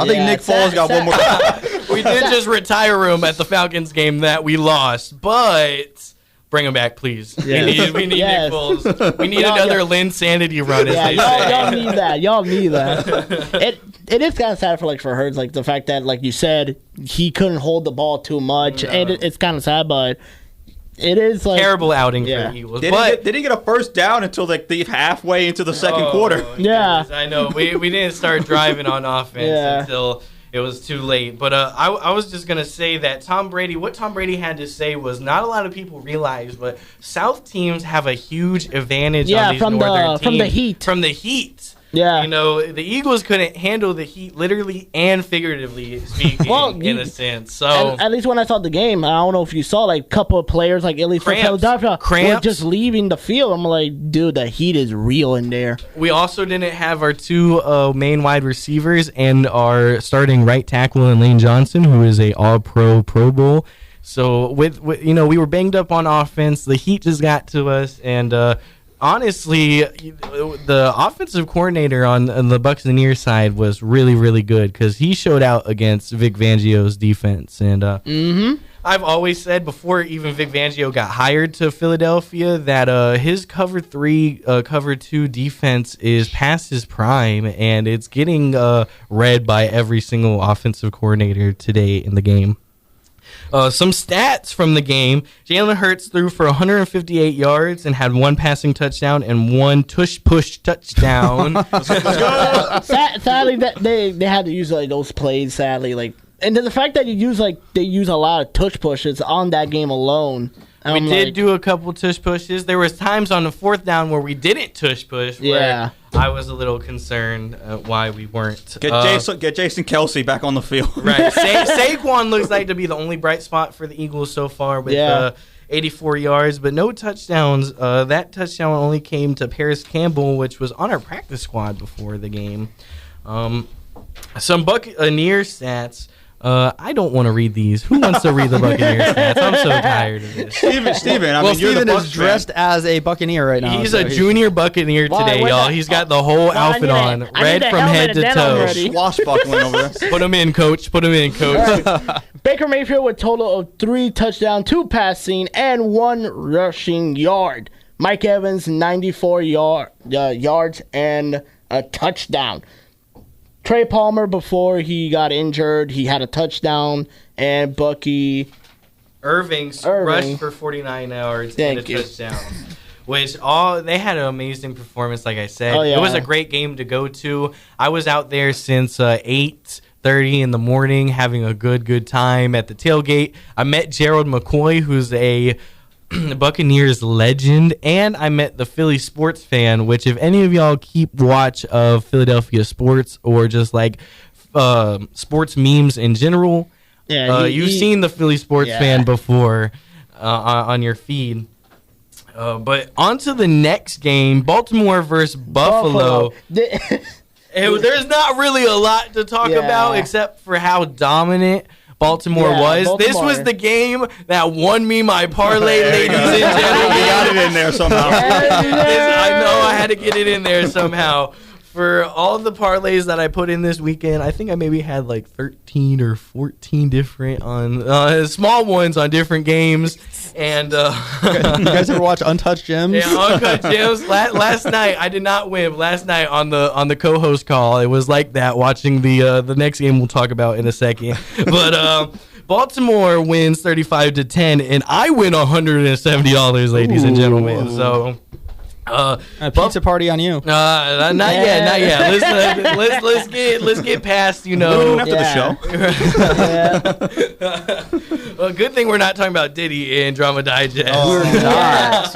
I think Nick Foles got one more. We did just retire him at the Falcons game that we lost, but bring him back, please. Yeah. We need Nick Foles. We need another Lynn Sanity run. Y'all need that. Y'all need that. It is kind of sad for Hurts, like the fact that, like you said, he couldn't hold the ball too much, and it's kind of sad, but it is like terrible outing for the Eagles. They didn't get a first down until like the halfway into the second quarter. Yeah, I know. We didn't start driving on offense until it was too late. But I was just gonna say that what Tom Brady had to say was not a lot of people realize, but South teams have a huge advantage on these northern teams from the heat. Yeah. The Eagles couldn't handle the heat literally and figuratively speaking in a sense. So at least when I saw the game, I don't know if you saw like a couple of players like at least from Philadelphia were just leaving the field. I'm like, dude, the heat is real in there. We also didn't have our two main wide receivers and our starting right tackle in Lane Johnson, who is a All-Pro Pro Bowl. So with we were banged up on offense. The heat just got to us, and honestly, the offensive coordinator on the Buccaneers side was really, really good because he showed out against Vic Fangio's defense. And I've always said before even Vic Fangio got hired to Philadelphia that his cover 3, cover 2 defense is past his prime, and it's getting read by every single offensive coordinator today in the game. Some stats from the game. Jalen Hurts threw for 158 yards and had 1 passing touchdown and 1 tush-push touchdown. Sadly, they had to use like those plays, sadly. And then the fact that they use a lot of tush-pushes on that game alone. We did do a couple tush-pushes. There was times on the 4th down where we didn't tush-push. Where I was a little concerned why we weren't. Get Jason Kelsey back on the field. Right. Saquon looks like to be the only bright spot for the Eagles so far with 84 yards, but no touchdowns. That touchdown only came to Paris Campbell, which was on our practice squad before the game. Some Buccaneer stats. I don't want to read these. Who wants to read the Buccaneer stats? I'm so tired of this. Steven, Steven is dressed as a Buccaneer right now. He's a junior Buccaneer today, y'all. He's got the whole outfit on, red from head to toe. Swashbuckling over there. Put him in, coach. Right. Baker Mayfield with a total of 3 touchdowns, 2 passing, and 1 rushing yard. Mike Evans, 94 yards and a touchdown. Trey Palmer, before he got injured, he had a touchdown, and Bucky Irving rushed for 49 yards and a touchdown. Which they had an amazing performance, like I said. It was a great game to go to. I was out there since 8:30 in the morning having a good time at the tailgate. I met Gerald McCoy, who's a Buccaneers legend, and I met the Philly sports fan, which if any of y'all keep watch of Philadelphia sports or just like sports memes in general, you've seen the Philly sports fan before on your feed. But on to the next game, Baltimore versus Buffalo. There's not really a lot to talk about except for how dominant Baltimore was. This was the game that won me my parlay, ladies and gentlemen. We got it in there somehow. I know I had to get it in there somehow. For all the parlays that I put in this weekend, I think I maybe had like 13 or 14 different on small ones on different games. And you guys ever watch Untouched Gems? Yeah, Uncut Gems. Last night I did not win. Last night on the co-host call, it was like that. Watching the next game we'll talk about in a second, but. Baltimore wins 35-10, and I win $170, ladies and gentlemen. So. A pizza party on you. Not yet. Let's get past after the show. Well, good thing we're not talking about Diddy in Drama Digest. We're not.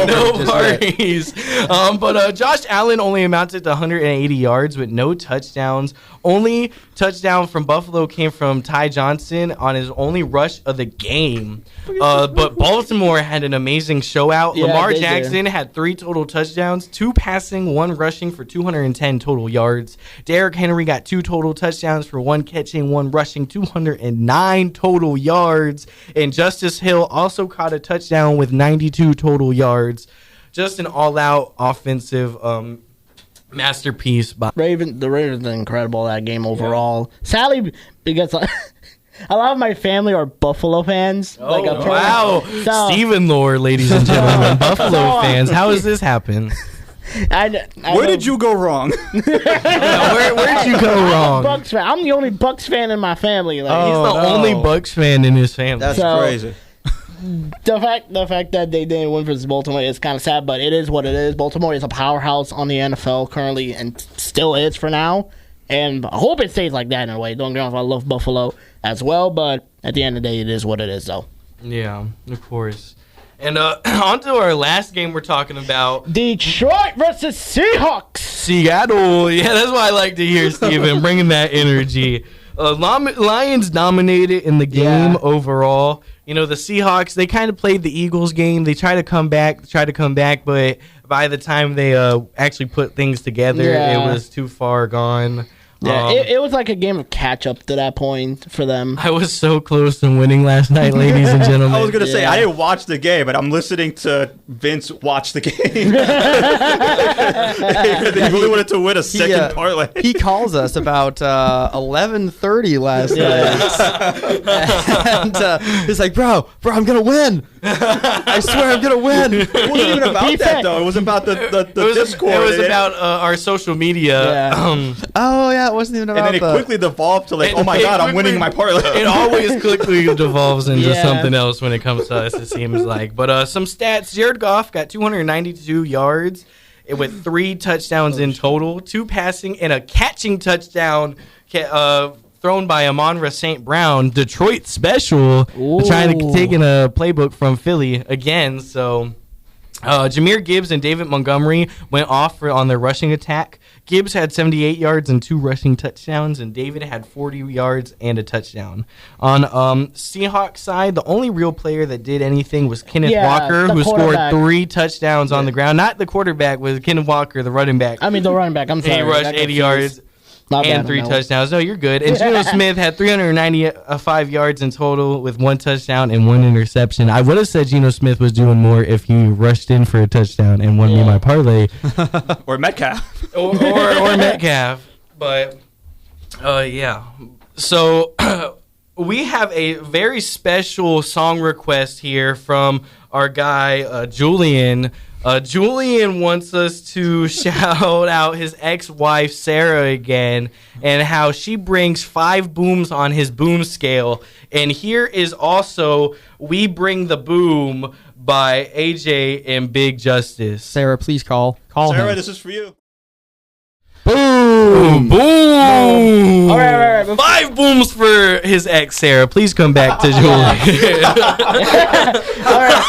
No parties. But Josh Allen only amounted to 180 yards with no touchdowns. Only touchdown from Buffalo came from Ty Johnson on his only rush of the game. But Baltimore had an amazing show out. Lamar Jackson had 3 total touchdowns, 2 passing, 1 rushing for 210 total yards. Derrick Henry got 2 total touchdowns for 1 catching, 1 rushing, 209 total yards. And Justice Hill also caught a touchdown with 92 total yards. Just an all-out offensive Masterpiece. The Ravens are incredible, that game overall. Yeah. Sadly, because a lot of my family are Buffalo fans. Oh, wow. So, Stephen Lore, ladies and gentlemen. Buffalo fans. How has this happened? Where did you go wrong? Where did you go wrong? Bucks fan. I'm the only Bucks fan in my family. He's the only Bucks fan in his family. That's crazy. The fact that they didn't win versus Baltimore is kind of sad, but it is what it is. Baltimore is a powerhouse on the NFL currently, and still is for now. And I hope it stays like that in a way. Don't get me wrong, I love Buffalo as well, but at the end of the day, it is what it is, though. Yeah, of course. And on to our last game we're talking about. Detroit versus Seahawks. Seattle. Yeah, that's what I like to hear, Steven, bringing that energy. Lions dominated in the game overall. You know, the Seahawks, they kind of played the Eagles game. They tried to come back, but by the time they actually put things together, it was too far gone. Yeah, it was like a game of catch-up to that point for them. I was so close to winning last night, ladies and gentlemen. I was going to say, I didn't watch the game, but I'm listening to Vince watch the game. He really wanted to win a second parlay. He calls us about 11:30 last night. And he's like, bro, I'm going to win. I swear I'm going to win. It wasn't even about that, though. It was about the Discord. It was about our social media. Oh, yeah. It wasn't even about and then it quickly devolved to like, oh my God, I'm winning my parlay. It always quickly devolves into something else when it comes to us, it seems like. But some stats. Jared Goff got 292 yards with 3 touchdowns in total, 2 passing and a catching touchdown thrown by Amon-Ra St. Brown. Detroit special. Trying to take in a playbook from Philly again. So Jahmyr Gibbs and David Montgomery went off on their rushing attack. Gibbs had 78 yards and 2 rushing touchdowns, and David had 40 yards and a touchdown. On Seahawks side, the only real player that did anything was Kenneth Walker, who scored 3 touchdowns on the ground. Not the quarterback, was Kenneth Walker, the running back. I mean, the running back. I'm sorry. He rushed 80 yards. And 3 touchdowns. No, you're good. And Geno Smith had 395 yards in total with 1 touchdown and 1 interception. I would have said Geno Smith was doing more if he rushed in for a touchdown and won me my parlay. Or Metcalf. or Metcalf. But, yeah. So, we have a very special song request here from our guy, Julian. Julian wants us to shout out his ex-wife, Sarah, again, and how she brings 5 booms on his boom scale. And here is also We Bring the Boom by AJ and Big Justice. Sarah, please call Sarah, him. This is for you. Boom! Boom! All right. 5 booms for his ex, Sarah. Please come back to Julian. All right.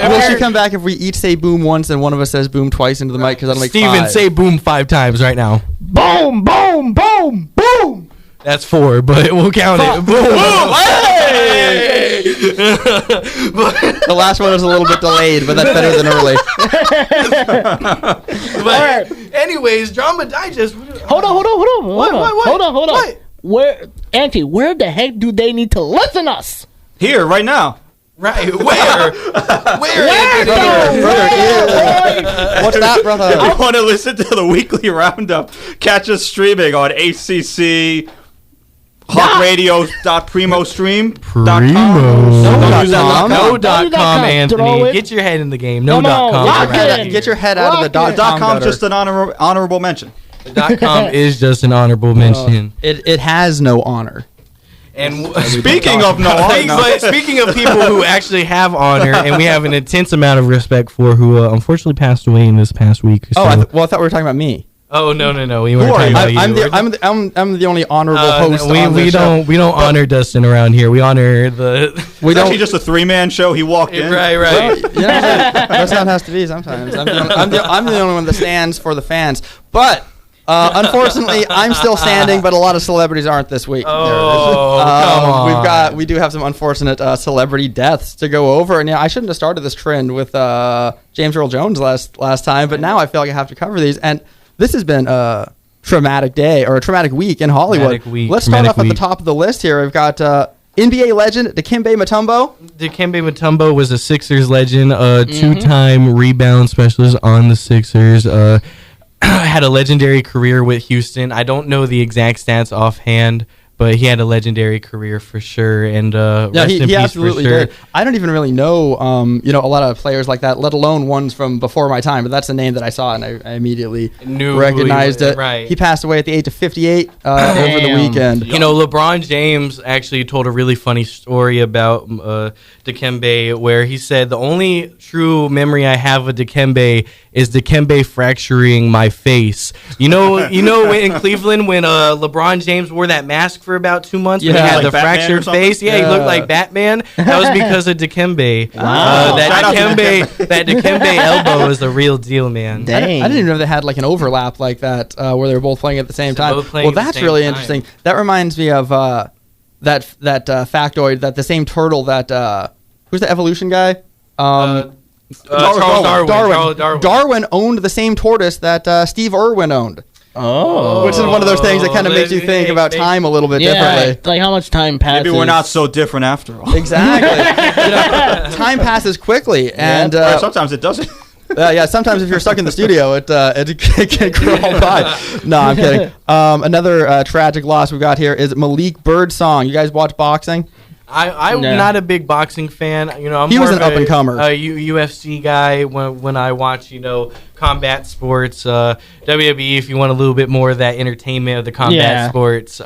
Will she come back if we each say boom once and one of us says boom twice into the mic? Because that'll make Steven, 5. say boom 5 times right now. Boom, boom, boom, boom. That's 4, but we'll count it. Boom! Boom. Hey! The last one was a little bit delayed, but that's better than early. But anyways, Drama Digest. Hold on. What? Hold on. What? Where the heck do they need to listen us? Here, right now. Right, where? What's that, brother? If you want to listen to the Weekly Roundup, catch us streaming on ACC, HawkRadio.primostream.com. No.com, Anthony. Get your head in the game. No.com. Get your head out of the .com. .com just an honorable mention. The .com is just an honorable mention. It has no honor. And speaking of no honor, but speaking of people who actually have honor, and we have an intense amount of respect for, who unfortunately passed away in this past week. So. Oh, I thought we were talking about me. Oh no! We weren't talking about you. I'm the only honorable host. We don't honor Dustin around here. We honor the. It's actually just a 3-man show. He walked in. Right. Well, that's how it has to be sometimes. I'm the only one that stands for the fans, but. Unfortunately, I'm still standing, but a lot of celebrities aren't this week. Oh, come on. We do have some unfortunate celebrity deaths to go over, and I shouldn't have started this trend with James Earl Jones last time, but now I feel like I have to cover these, and this has been a traumatic day or a traumatic week in Hollywood. Let's start off at the top of the list here. We've got NBA legend Dikembe Mutombo. Dikembe Mutombo was a Sixers legend, two-time rebound specialist on the Sixers. Had a legendary career with Houston. I don't know the exact stats offhand, but he had a legendary career for sure, and rest in peace absolutely for sure. did. I don't even really know, a lot of players like that, let alone ones from before my time. But that's the name that I saw, and I immediately recognized it. Right. He passed away at the age of 58 over the weekend. You know, LeBron James actually told a really funny story about Dikembe, where he said the only true memory I have of Dikembe is Dikembe fracturing my face. You know, in Cleveland when LeBron James wore that mask for about 2 months, when he had the fractured face. Yeah, he looked like Batman. That was because of Dikembe. Wow. That Dikembe elbow is the real deal, man. Dang. I didn't even know they had like an overlap like that where they were both playing at the same time. Well, that's really interesting. That reminds me of that factoid that the same turtle that who's the evolution guy? Charles Darwin. Darwin owned the same tortoise that Steve Irwin owned. Oh. Which is one of those things that kind of makes you think about time a little bit differently. Like how much time passes. Maybe we're not so different after all. Exactly. Time passes quickly, and or sometimes it doesn't. Sometimes if you're stuck in the studio, it can crawl by. No, I'm kidding. Another tragic loss we got here is Malik Birdsong. You guys watch boxing? I'm not a big boxing fan. You know, he was an up and comer, a UFC guy. When I watch, combat sports, WWE. If you want a little bit more of that entertainment of the combat sports,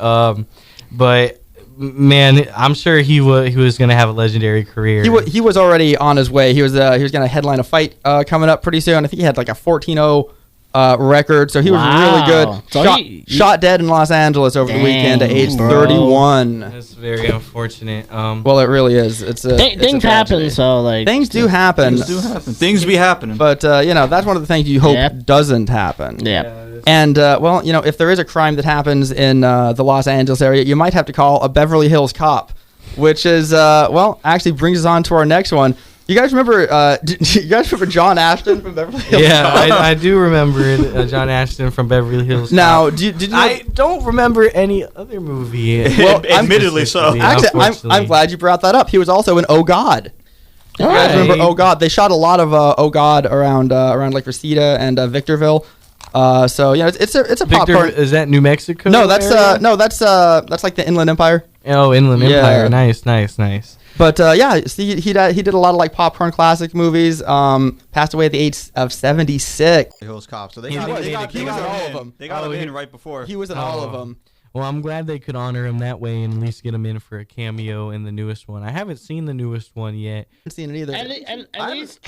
but man, I'm sure he was going to have a legendary career. He was already on his way. He was going to headline a fight coming up pretty soon. I think he had like a 14-0 record, so he was really good. So shot dead in Los Angeles over the weekend at age 31. That's very unfortunate. Well, it really is. Things happen, so like things do happen. Things be happening. But that's one of the things you hope doesn't happen. Yeah. And if there is a crime that happens in the Los Angeles area, you might have to call a Beverly Hills cop, which is actually brings us on to our next one. You guys remember John Ashton from Beverly Hills? Yeah, I do remember John Ashton from Beverly Hills. Now, did you I don't remember any other movie. Well, admittedly so. Actually, I'm glad you brought that up. He was also in Oh God. You guys remember Oh God? They shot a lot of Oh God around like Reseda and Victorville. So it's a popcorn. Is that New Mexico? No, that's like the Inland Empire. Oh, Inland Empire. Nice. But he did a lot of like popcorn classic movies. Passed away at the age of 76. Hills Cop. So he was in all of them. They got him in right before. He was in all of them. Well, I'm glad they could honor him that way and at least get him in for a cameo in the newest one. I haven't seen the newest one yet. I haven't seen it either. And these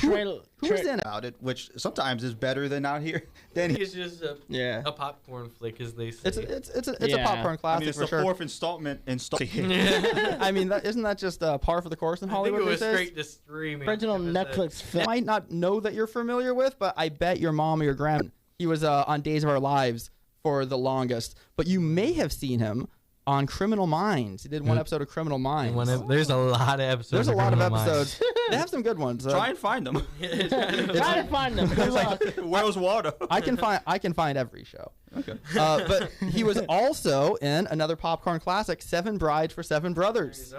who's in about it, which sometimes is better than out here. It's just a popcorn flick, as they say. It's a popcorn classic. It's the fourth installment. I mean, isn't that just par for the course in Hollywood? I think it was straight to streaming. Original Netflix film. I might not know that you're familiar with, but I bet your mom or your grandma. He was on Days of Our Lives for the longest, but you may have seen him on Criminal Minds. He did one episode of Criminal Minds. There's a lot of episodes. There's a lot of episodes. They have some good ones. Try and find them. Try to find them. Where's Waldo? I can find every show. Okay. But he was also in another popcorn classic, Seven Brides for Seven Brothers,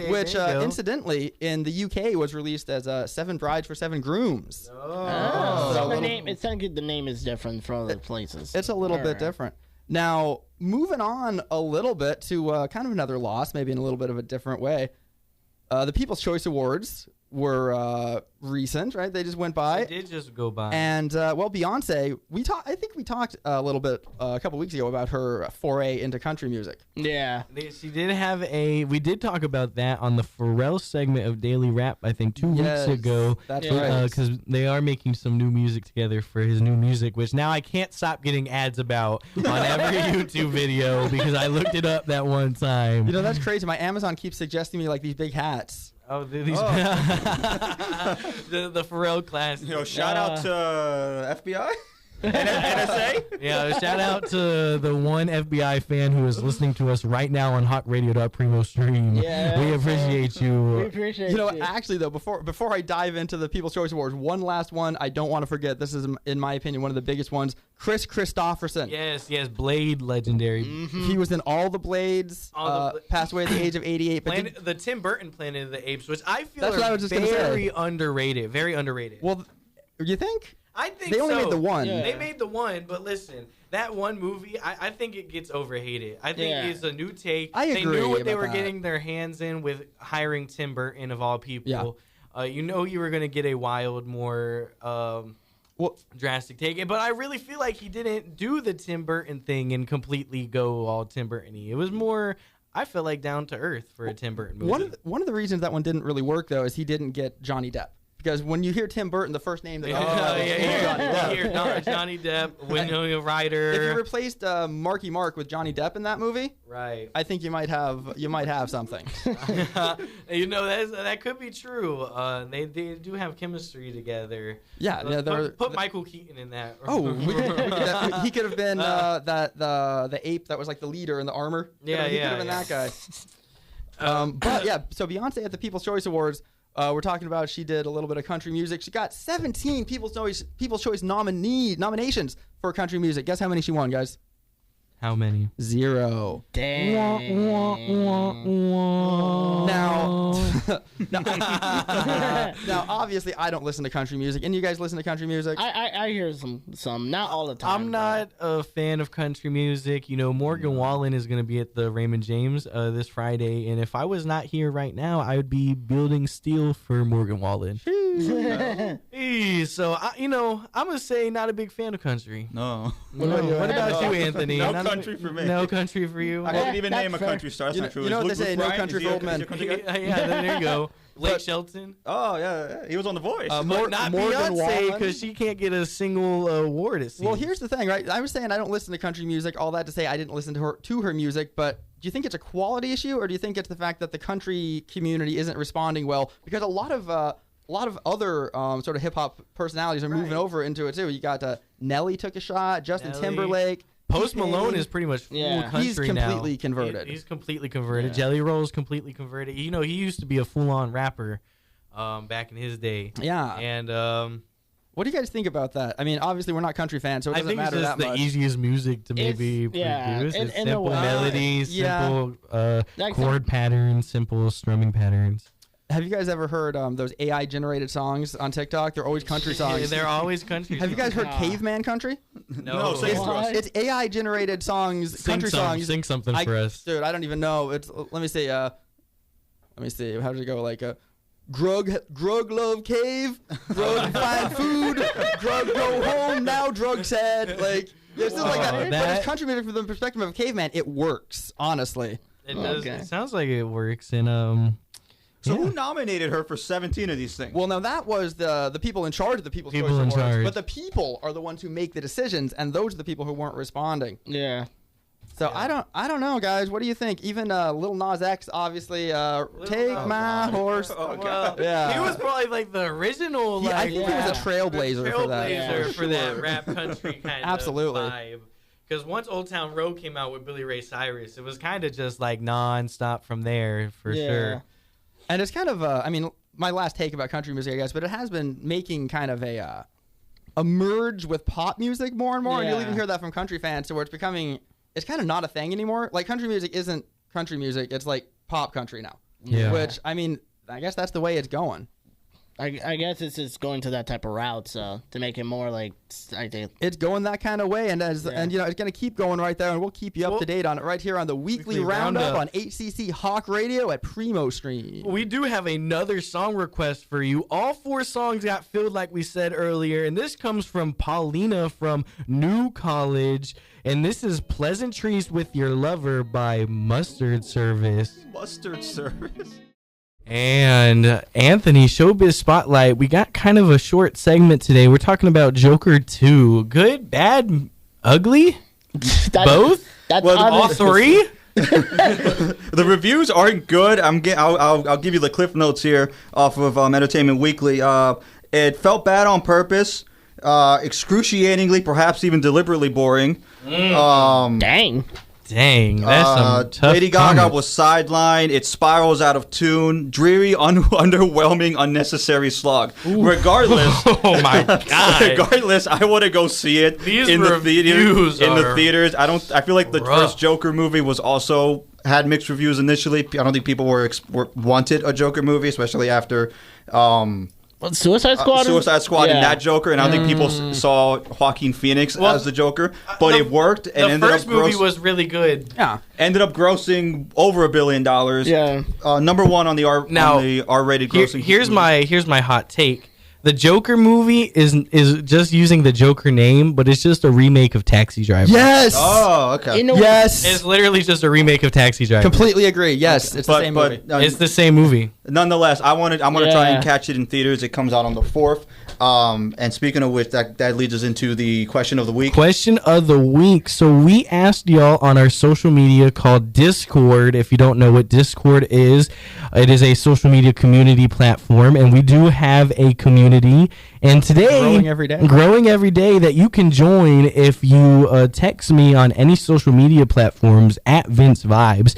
which incidentally in the UK was released as Seven Brides for Seven Grooms. So the name is different from other places. It's a little bit different. Now, moving on a little bit to kind of another loss, maybe in a little bit of a different way. The People's Choice Awards were recent, right? They just went by. They did just go by. And Beyonce, I think we talked a little bit a couple weeks ago about her foray into country music. Yeah. She did have we did talk about that on the Pharrell segment of Daily Rap, I think 2 weeks ago. That's right. Because they are making some new music together for his new music, which now I can't stop getting ads about on every YouTube video because I looked it up that one time. That's crazy. My Amazon keeps suggesting me like these big hats. Oh, the Pharrell class. Shout out to FBI. NSA? Yeah, shout out to the one FBI fan who is listening to us right now on hawkradio.primo stream. Yeah, we appreciate you. We appreciate You know, actually, though, before I dive into the People's Choice Awards, one last one I don't want to forget. This is, in my opinion, one of the biggest ones. Chris Christopherson. Yes, Blade legendary. Mm-hmm. He was in all the Blades. Passed away at the age of 88. But the Tim Burton Planet of the Apes, which I feel That's what I was just gonna say. very underrated. Very underrated. Well, you think? I think they only made the one. Yeah. They made the one, but listen, that one movie, I think it gets overhated. I think it's a new take. I agree. They knew what they were that. getting their hands in with hiring Tim Burton of all people. Yeah. You know you were going to get a wild, more drastic take. But I really feel like he didn't do the Tim Burton thing and completely go all Tim Burton-y. It was more, I feel like, down to earth for a Tim Burton movie. One of the reasons that one didn't really work, though, is he didn't get Johnny Depp. Because when you hear Tim Burton, the first name that Johnny Depp, Winona Ryder. If you replaced Marky Mark with Johnny Depp in that movie, right? I think you might have something. You know, that could be true. They do have chemistry together. Yeah, put Michael Keaton in that. He could have been the ape that was like the leader in the armor. He could have been that guy. But yeah, so Beyonce at the People's Choice Awards. We're talking about she did a little bit of country music. She got 17 People's Choice nominations for country music. Guess how many she won, guys? How many? 0. Damn. Now, obviously, I don't listen to country music, and you guys listen to country music. I hear some, not all the time. I'm not a fan of country music. You know, Morgan Wallen is going to be at the Raymond James this Friday, and if I was not here right now, I would be building steel for Morgan Wallen. So, I'm going to say not a big fan of country. No. What about you, Anthony? No country for me. No country for you? I can't even name a country star. That's not true. You know what they say, no country for old men. Yeah, there you go. Blake Shelton. Oh, yeah. He was on The Voice. Not Morgan Beyonce, because she can't get a single award, it seems. Well, here's the thing, right? I was saying I don't listen to country music. All that to say I didn't listen to her music, but do you think it's a quality issue, or do you think it's the fact that the country community isn't responding well? Because a lot of other sort of hip hop personalities are moving over into it too. You got Nelly took a shot, Justin Timberlake. Post Malone is pretty much full country He's completely converted. He's completely converted. Jelly Roll's completely converted. You know, he used to be a full-on rapper back in his day. Yeah. And what do you guys think about that? I mean, obviously we're not country fans, so it doesn't matter that much. I think it's just the easiest music to maybe produce. It's simple melodies, simple chord patterns, simple strumming patterns. Have you guys ever heard those AI-generated songs on TikTok? They're always country songs. Yeah, they're always country songs. Have you guys heard Caveman Country? No, it's AI-generated songs, country songs. Sing something for us. Dude, I don't even know. Let me see. How does it go? Like, Drug love cave, drug find food, drug go home, now drug sad. Like, there's still like that. But it's country music from the perspective of a caveman. It works, honestly. It does. Okay. It sounds like it works. And So who nominated her for 17 of these things? Well, now that was the people in charge of the People's Choice Awards. But the people are the ones who make the decisions, and those are the people who weren't responding. Yeah. So I don't know, guys. What do you think? Even Lil Nas X, obviously, take my horse. Oh, God. He was probably like the original. I think he was a trailblazer for that. For that rap country kind of vibe. Because once Old Town Road came out with Billy Ray Cyrus, it was kind of just like non-stop from there for sure. And it's kind of, my last take about country music, I guess, but it has been making kind of a merge with pop music more and more. And you'll even hear that from country fans, to where it's kind of not a thing anymore. Like, country music isn't country music. It's like pop country now. Yeah. Which, I guess that's the way it's going. I guess it's just going to that type of route, so to make it more like, I think it's going that kind of way, and it's going to keep going right there, and we'll keep you up to date on it right here on the Weekly Roundup on HCC Hawk Radio at Primo Stream. We do have another song request for you. All 4 songs got filled, like we said earlier, and this comes from Paulina from New College, and this is Pleasantries with Your Lover by Mustard Service. Mustard Service. And Anthony, Showbiz Spotlight. We got kind of a short segment today. We're talking about Joker 2. Good, bad, ugly? Both? All 3? The reviews aren't good. I'll give you the cliff notes here off of Entertainment Weekly. It felt bad on purpose. excruciatingly, perhaps even deliberately boring. Dang. Dang, that's some tough Lady Gaga comments. was sidelined. It spirals out of tune. Dreary, underwhelming, unnecessary slog. Regardless, Oh my god! regardless, I want to go see it These in the reviews theaters. I feel like the rough. first Joker movie was also had mixed reviews initially. I don't think people were wanted a Joker movie, especially after. Suicide Squad? Suicide Squad Yeah. and that Joker, and I don't think people saw Joaquin Phoenix as the Joker, but it worked and The ended first up movie was really good. Yeah. ended up grossing over $1 billion. Yeah. Number one on the Now, R-rated grossing. Here's my hot take. The Joker movie is just using the Joker name, but it's just a remake of Taxi Driver. Yes. Oh, okay. You know, Yes. It's literally just a remake of Taxi Driver. Completely agree. Yes, it's the same movie. It's the same movie. Nonetheless, I'm gonna try Yeah. and catch it in theaters. It comes out on the 4th. And speaking of which, that leads us into the question of the week. Question of the week. So we asked y'all on our social media called Discord. If you don't know what Discord is, it is a social media community platform, and we do have a community. And today, Growing every day. that you can join if you text me on any social media platforms at Vince Vibes,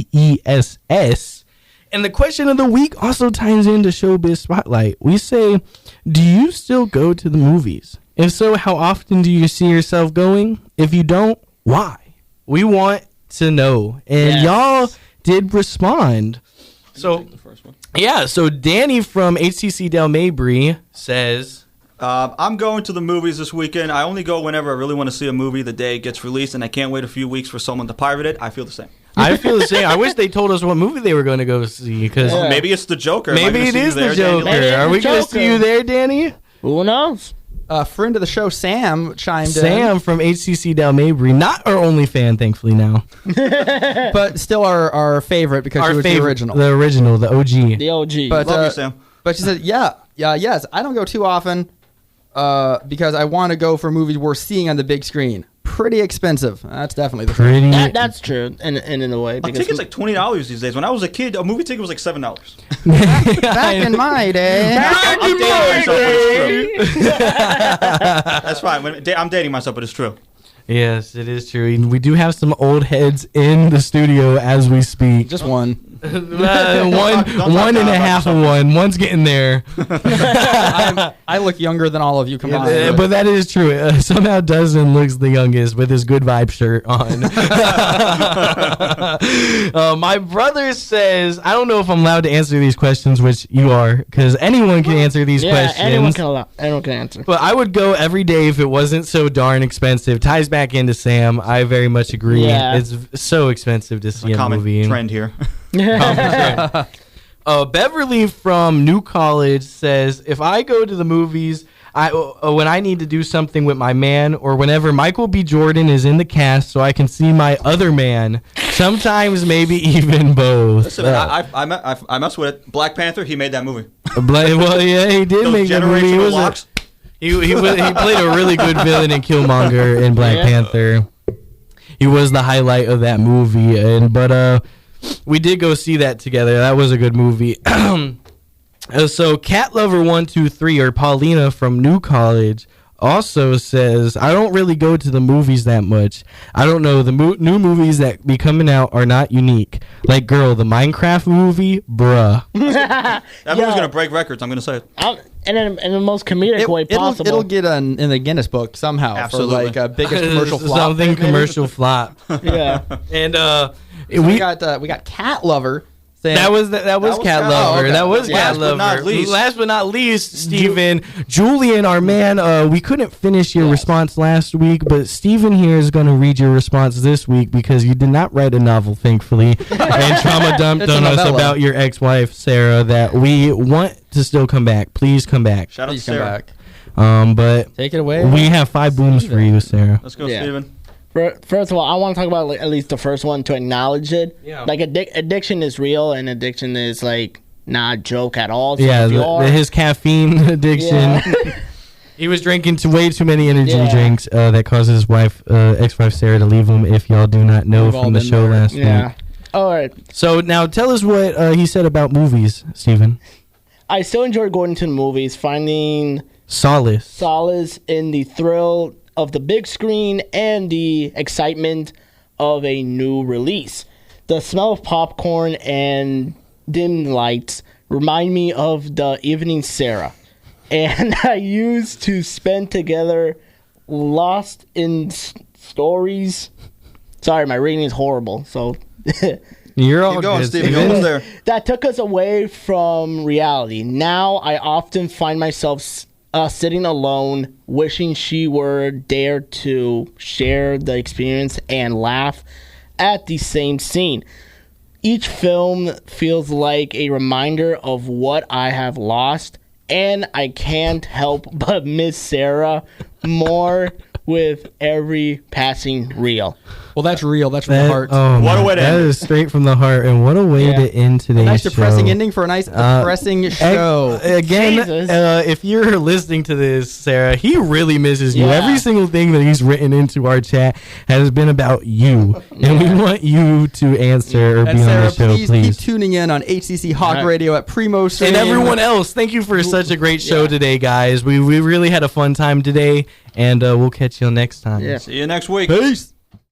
VinceVibess. And the question of the week also ties into Showbiz Spotlight. We say, do you still go to the movies? If so, how often do you see yourself going? If you don't, why? We want to know. And y'all did respond. So, yeah, so Danny from HCC Del Mabry says... I'm going to the movies this weekend. I only go whenever I really want to see a movie the day it gets released, and I can't wait a few weeks for someone to pirate it. I feel the same. I feel the same. I wish they told us what movie they were going to go see, because Maybe it's the Joker. maybe it is the Joker. Danny? Are we going to see you there, Danny? Who knows? A friend of the show, Sam, chimed in. Sam from HCC Del Mabry, not our only fan, thankfully now. But still our favorite because she was the original. The original, the OG. The OG. But, Love you, Sam. But she said, yes, I don't go too often because I want to go for movies worth seeing on the big screen. Pretty expensive. That's definitely the truth. That's true, in a way. A ticket's like $20 these days. When I was a kid, a movie ticket was like $7. Back in my day. That's fine. I'm dating myself, but it's true. Yes, it is true. And we do have some old heads in the studio as we speak. Just one. One and a half of one. One's getting there. I look younger than all of you combined. But that is true. Somehow Dustin looks the youngest with his good vibe shirt on. My brother says, I don't know if I'm allowed to answer these questions, which you are, because anyone can answer these questions. Anyone can answer. But I would go every day if it wasn't so darn expensive. Ties back into Sam. I very much agree. Yeah. It's so expensive to see a Common movie. trend here. Beverly from New College says, if I go to the movies when I need to do something with my man, or whenever Michael B. Jordan is in the cast so I can see my other man, sometimes maybe even both. Listen, I mess with it. Black Panther, he made that movie. Well, yeah, he did Those make that movie. generational locks. He played a really good villain in Killmonger in Black Panther. He was the highlight of that movie, but we did go see that together. That was a good movie. So Cat Lover 123, or Paulina from New College, also says, I don't really go to the movies that much. I don't know, the new movies that be coming out are not unique. Like, girl, the Minecraft movie, bruh. That movie's going to break records, I'm going to say it. And in the most comedic way possible. It'll get in the Guinness book somehow. Absolutely. For like biggest commercial flop. Something commercial flop. Yeah. And we got Cat Lover. That was Cat Lover. okay. That was Cat Lover. Last but not least, Steven, Julian, our man, we couldn't finish your response last week, but Steven here is going to read your response this week because you did not write a novel, thankfully, and trauma dumped on us about your ex-wife, Sarah, that we want to still come back. Please come back. Shout out to Come Sarah. back. But Take it away. we have 5 booms for you, Sarah. Let's go, Yeah. Steven. First of all, I want to talk about at least the first one to acknowledge it. Yeah. Like addiction is real, and addiction is like not a joke at all. So Yeah, if you are- his caffeine addiction. Yeah. He was drinking way too many energy drinks that caused his ex-wife Sarah to leave him, if y'all do not know We've all from the been show there. last week. Yeah. All right. So now tell us what he said about movies, Steven. I still enjoy going to the movies, finding solace in the thrill of the big screen and the excitement of a new release. The smell of popcorn and dim lights remind me of the evening Sarah, and I used to spend together, lost in stories. Sorry, my reading is horrible, so... You're all going, good, Steven. Almost there. That took us away from reality. Now I often find myself sitting alone, wishing she were there to share the experience and laugh at the same scene. Each film feels like a reminder of what I have lost, and I can't help but miss Sarah more with every passing reel. Well, that's real. That's from the heart. Oh, what a way to end. That is straight from the heart, and what a way to end today's show. Nice depressing ending for a nice depressing show. Again, if you're listening to this, Sarah, he really misses you. Every single thing that he's written into our chat has been about you, and we want you to answer or be Sarah, on the show, please. Keep tuning in on HCC Hawk Radio at Primo Stream. And everyone else, thank you for such a great show today, guys. We really had a fun time today, and we'll catch you next time. See you next week. Peace.